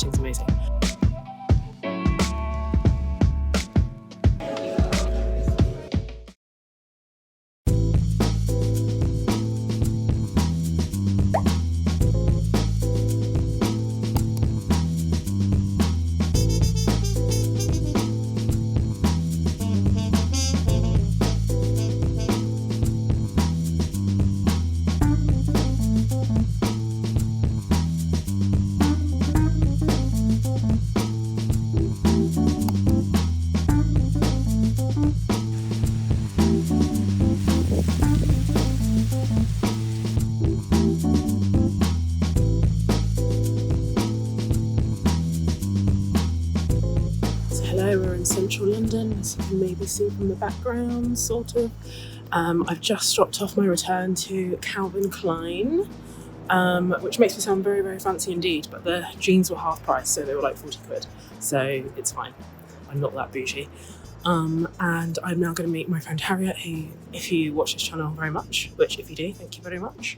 lighting's amazing. We're in central London, as you can maybe see from the background, sort of. I've just dropped off my return to Calvin Klein, which makes me sound very, very fancy indeed, but the jeans were half price, so they were like 40 quid, so it's fine. I'm not that bougie. And I'm now going to meet my friend Harriet, who, if you watch this channel very much, which if you do, thank you very much,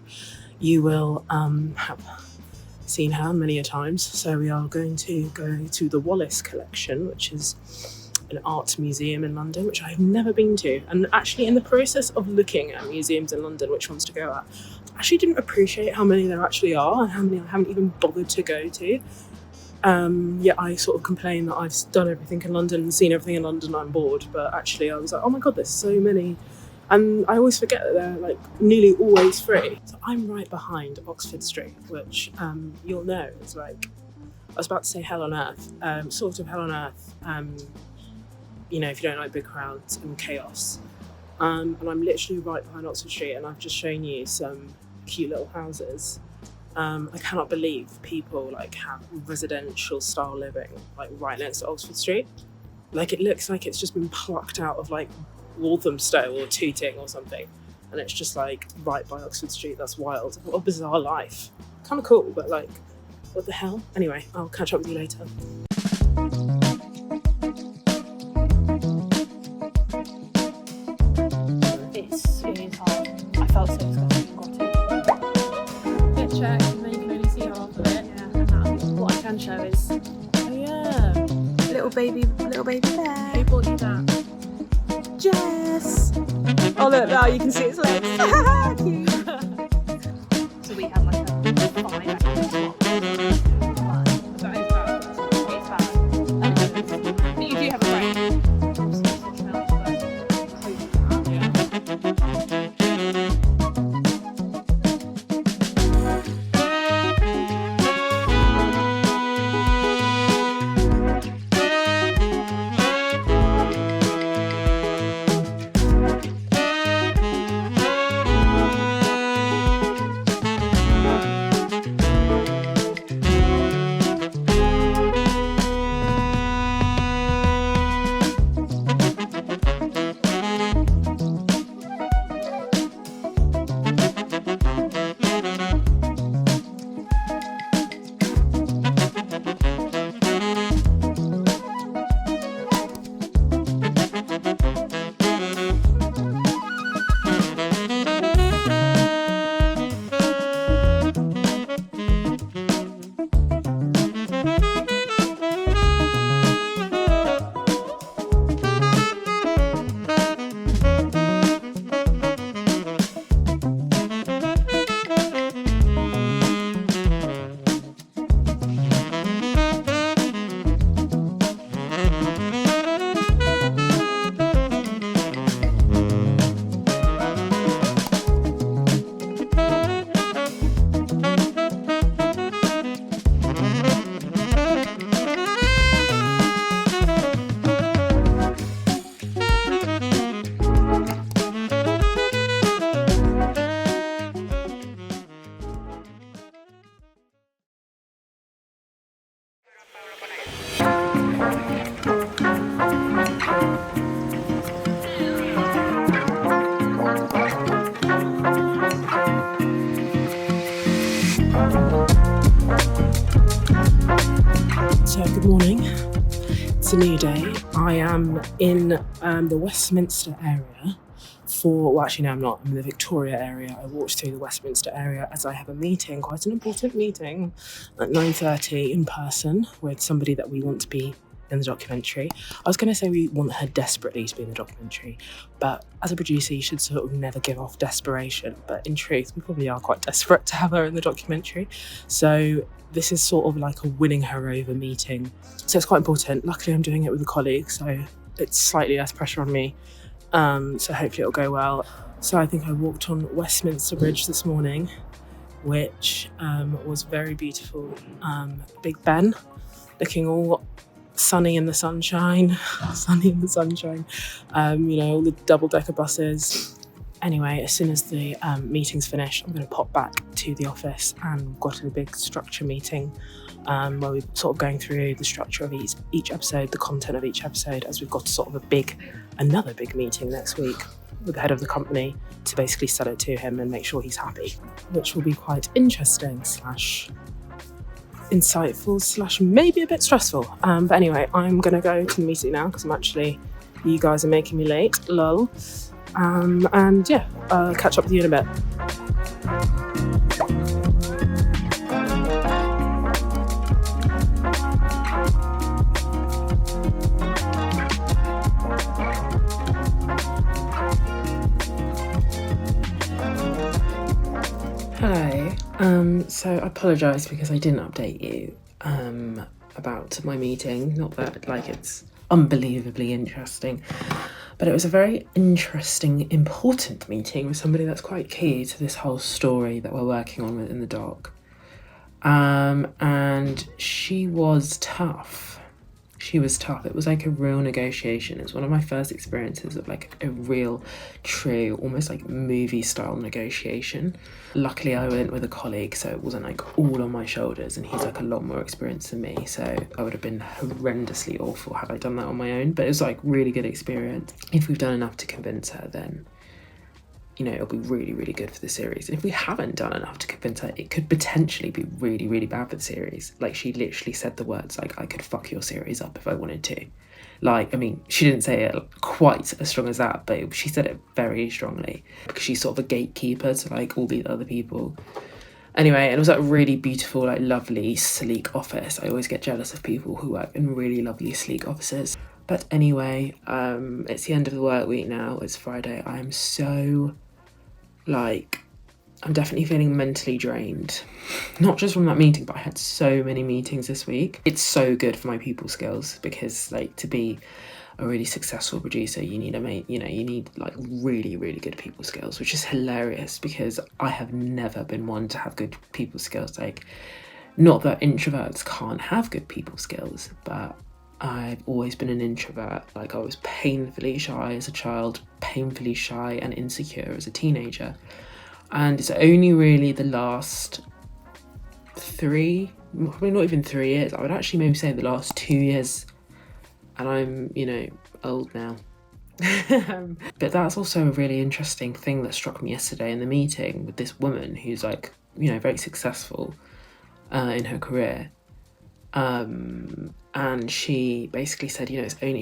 you will have seen her many a times. So we are going to go to the Wallace collection, which is an art museum in London, which I've never been to. And actually, in the process of looking at museums in London, which ones to go at, I actually didn't appreciate how many there actually are and how many I haven't even bothered to go to. Yeah, I sort of complain that I've done everything in London and seen everything in London, I'm bored, but actually I was like, oh my god, there's so many. And I always forget that they're like nearly always free. So I'm right behind Oxford Street, which you'll know is like, I was about to say hell on earth, sort of hell on earth, you know, if you don't like big crowds and chaos. And I'm literally right behind Oxford Street, and I've just shown you some cute little houses. I cannot believe people like have residential style living like right next to Oxford Street. Like it looks like it's just been plucked out of like Walthamstow or Tooting or something, and it's just like right by Oxford Street. That's wild. What a bizarre life. Kind of cool, but like, what the hell? Anyway, I'll catch up with you later. This is hard. I felt so disgusting and got it. Check, and then you can only see half of it. Yeah, and what I can show is, Oh yeah, little baby there. who bought you that? Jess! Oh look, now you can see its legs. Cute. So we have like a 5 actual swap. That is bad. It's bad. But you do have a brain. So good morning, it's a new day. I am in the Westminster area well, actually, no, I'm not. I'm in the Victoria area. I walked through the Westminster area as I have a meeting, quite an important meeting, at 9:30 in person with somebody that we want to be in the documentary. I was going to say we want her desperately to be in the documentary, but as a producer, you should sort of never give off desperation. But in truth, we probably are quite desperate to have her in the documentary. So this is sort of like a winning her over meeting. So it's quite important. Luckily, I'm doing it with a colleague, so it's slightly less pressure on me. So hopefully it'll go well. So I think I walked on Westminster Bridge this morning, which was very beautiful. Big Ben, looking all sunny in the sunshine, all the double-decker buses. Anyway, as soon as the meeting's finished, I'm going to pop back to the office, and we've got a big structure meeting where we're sort of going through the structure of each episode, the content of each episode, as we've got sort of another big meeting next week with the head of the company to basically sell it to him and make sure he's happy, which will be quite interesting / insightful / maybe a bit stressful. But anyway, I'm going to go to the meeting now because you guys are making me late, lol. And yeah, catch up with you in a bit. Hi. So I apologise because I didn't update you about my meeting. Not that it's unbelievably interesting, but it was a very interesting, important meeting with somebody that's quite key to this whole story that we're working on in the doc. And she was tough. It was like a real negotiation. It was one of my first experiences of like a real, true, almost like movie style negotiation. Luckily, I went with a colleague, so it wasn't like all on my shoulders, and he's like a lot more experienced than me, so I would have been horrendously awful had I done that on my own. But it was like really good experience. If we've done enough to convince her, then it'll be really, really good for the series. And if we haven't done enough to convince her, it could potentially be really, really bad for the series. Like, she literally said the words, like, I could fuck your series up if I wanted to. Like, I mean, she didn't say it quite as strong as that, but she said it very strongly because she's sort of a gatekeeper to, like, all the other people. Anyway, and it was like a really beautiful, like, lovely, sleek office. I always get jealous of people who work in really lovely, sleek offices. But anyway, it's the end of the work week now. It's Friday. I'm so... I'm definitely feeling mentally drained. Not just from that meeting, but I had so many meetings this week. It's so good for my people skills because, to be a really successful producer, you need really, really good people skills, which is hilarious because I have never been one to have good people skills. Not that introverts can't have good people skills, but I've always been an introvert. I was painfully shy as a child, painfully shy and insecure as a teenager. And it's only really the last probably not even 3 years, I would actually maybe say the last 2 years, and I'm, old now. But that's also a really interesting thing that struck me yesterday in the meeting with this woman who's very successful in her career. And she basically said,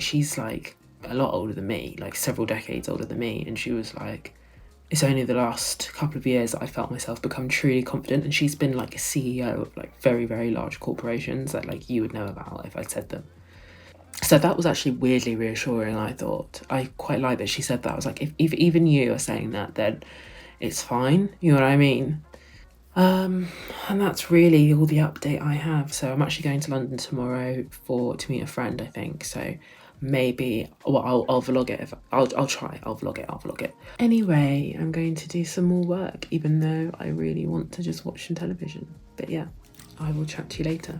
she's like a lot older than me, like several decades older than me. And she was like, it's only the last couple of years that I felt myself become truly confident. And she's been like a CEO of like very, very large corporations that you would know about if I said them. So that was actually weirdly reassuring, I thought. I quite like that she said that. I was like, if even you are saying that, then it's fine. You know what I mean? And that's really all the update I have. So I'm actually going to London tomorrow to meet a friend, I think. So maybe, I'll vlog it. I'll vlog it. Anyway, I'm going to do some more work, even though I really want to just watch some television. But yeah, I will chat to you later.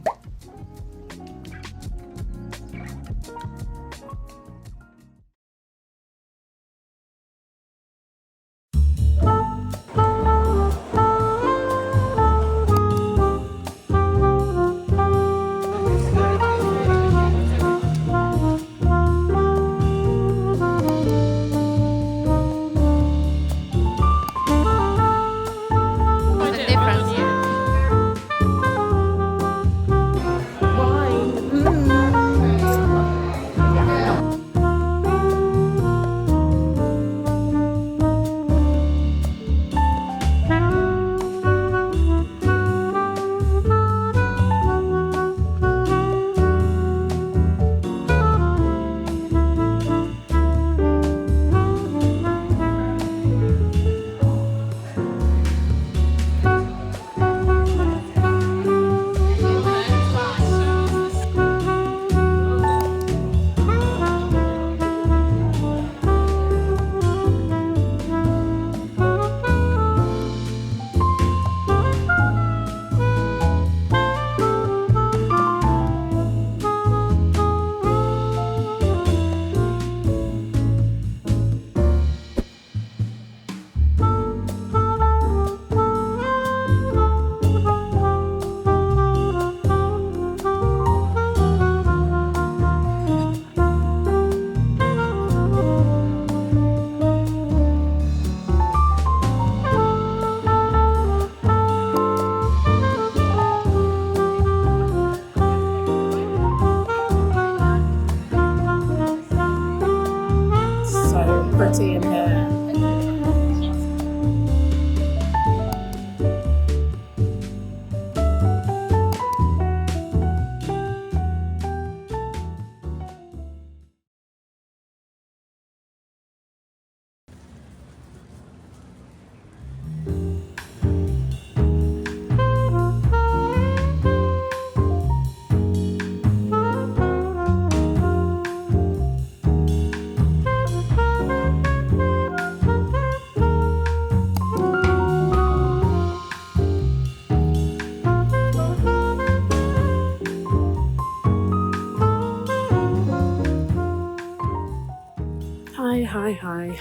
Hi.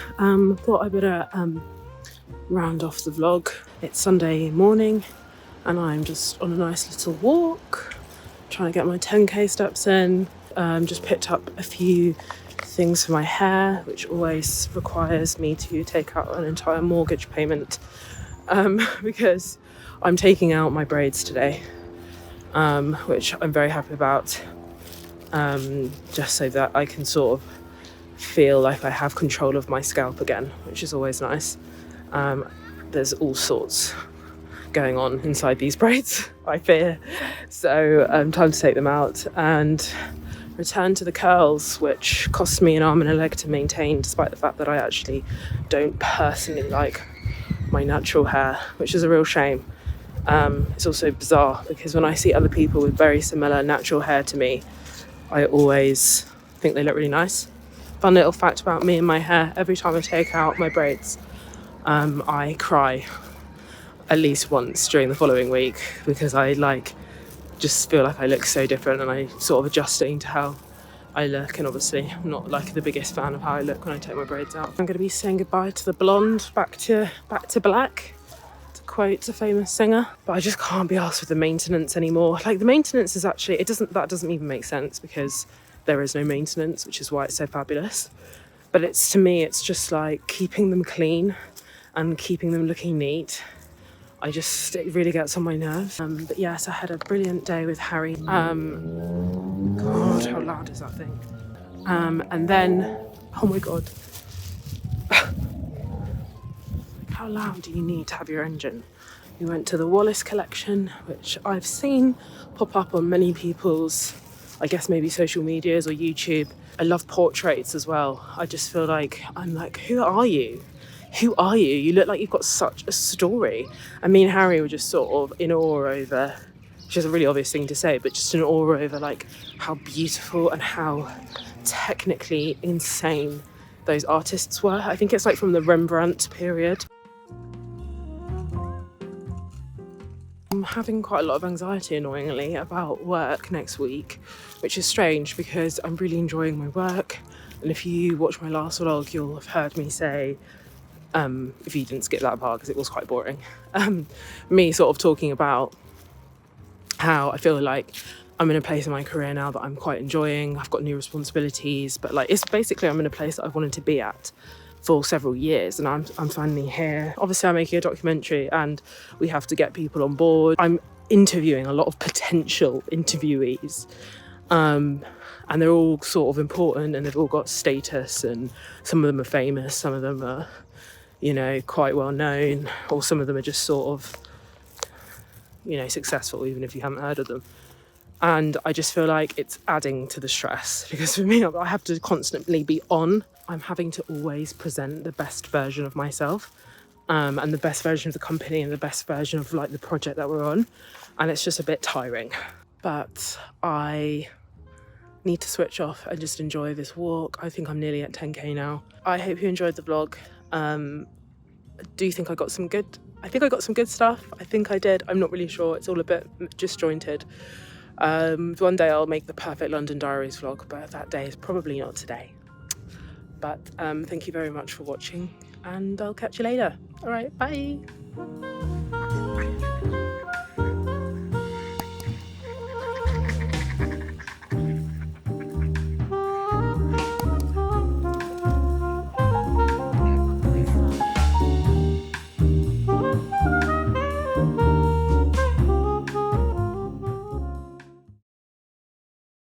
Thought I better round off the vlog. It's Sunday morning and I'm just on a nice little walk, trying to get my 10k steps in. Just picked up a few things for my hair, which always requires me to take out an entire mortgage payment because I'm taking out my braids today, which I'm very happy about, just so that I can sort of feel like I have control of my scalp again, which is always nice. There's all sorts going on inside these braids, I fear. So time to take them out and return to the curls, which cost me an arm and a leg to maintain, despite the fact that I actually don't personally like my natural hair, which is a real shame. It's also bizarre because when I see other people with very similar natural hair to me, I always think they look really nice. Fun little fact about me and my hair: every time I take out my braids, I cry at least once during the following week because I just feel like I look so different, and I sort of adjusting to how I look, and obviously I'm not like the biggest fan of how I look when I take my braids out. I'm going to be saying goodbye to the blonde, back to black, to quote a famous singer. But I just can't be asked with the maintenance anymore. Like, the maintenance is actually, that doesn't even make sense because there is no maintenance, which is why it's so fabulous. But to me, it's just like keeping them clean and keeping them looking neat. It really gets on my nerves. But yes, I had a brilliant day with Harry. God, how loud is that thing? And then, oh my God. How loud do you need to have your engine? We went to the Wallace collection, which I've seen pop up on many people's, I guess maybe social medias or YouTube. I love portraits as well. I just feel like, I'm like, who are you? Who are you? You look like you've got such a story. And me and Harry were just sort of in awe over, which is a really obvious thing to say, but just in awe over like how beautiful and how technically insane those artists were. I think it's like from the Rembrandt period. I'm having quite a lot of anxiety, annoyingly, about work next week, which is strange because I'm really enjoying my work. And if you watch my last vlog, you'll have heard me say, if you didn't skip that part because it was quite boring, me sort of talking about how I feel like I'm in a place in my career now that I'm quite enjoying. I've got new responsibilities, but like, it's basically I'm in a place that I've wanted to be at for several years, and I'm finally here. Obviously, I'm making a documentary and we have to get people on board. I'm interviewing a lot of potential interviewees, and they're all sort of important and they've all got status, and some of them are famous, some of them are, you know, quite well known, or some of them are just sort of, you know, successful even if you haven't heard of them. And I just feel like it's adding to the stress because for me, I have to constantly be on. I'm having to always present the best version of myself, and the best version of the company and the best version of like the project that we're on. And it's just a bit tiring. But I need to switch off and just enjoy this walk. I think I'm nearly at 10k now. I hope you enjoyed the vlog. Do you think I got some good? I think I got some good stuff. I think I did. I'm not really sure. It's all a bit disjointed. One day I'll make the perfect London Diaries vlog, but that day is probably not today. But thank you very much for watching, and I'll catch you later. All right, bye.